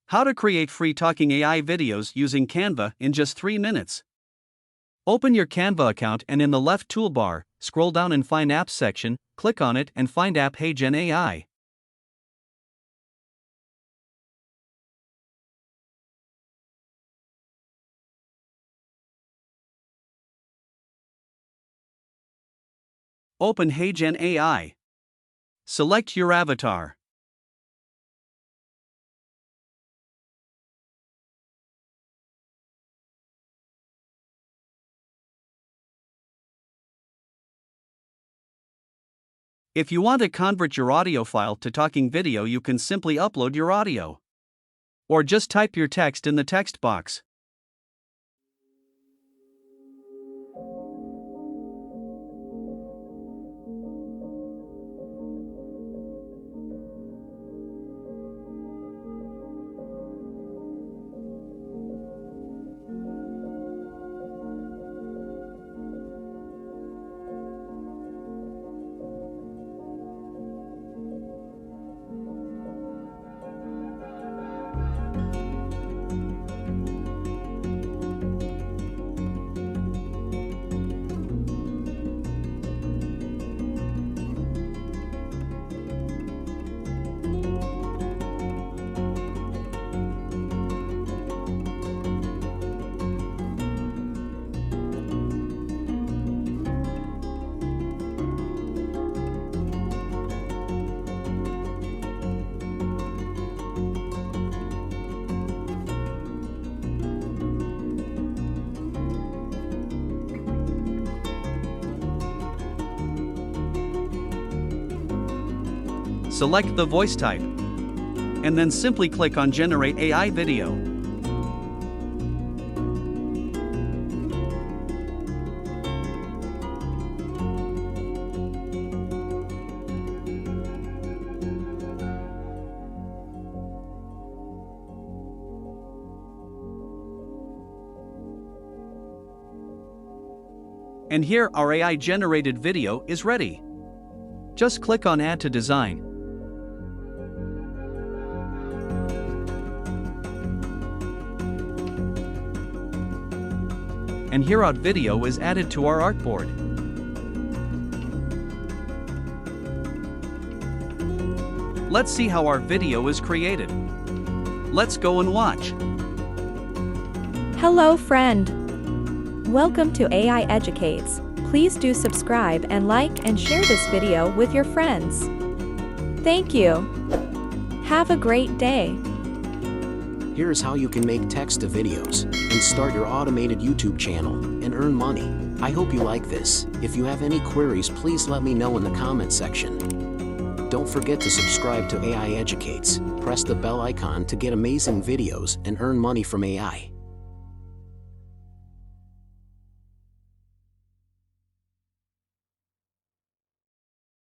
How to create free talking AI videos using Canva in just 3 minutes. Open your Canva account and in the left toolbar, scroll down and find Apps section, click on it and find app Hey Gen AI. Open Hey Gen AI. Select your avatar. If you want to convert your audio file to talking video, you can simply upload your audio. Or just type your text in the text box. Select the voice type, and then simply click on Generate AI Video. And here our AI generated video is ready. Just click on Add to Design. And here our video is added to our artboard. Let's see how our video is created. Let's go and watch. Hello friend. Welcome to AI Educates. Please do subscribe and like and share this video with your friends. Thank you. Have a great day. Here's how you can make text to videos and start your automated YouTube channel and earn money. I hope you like this. If you have any queries, please let me know in the comment section. Don't forget to subscribe to AI Educates. Press the bell icon to get amazing videos and earn money from AI.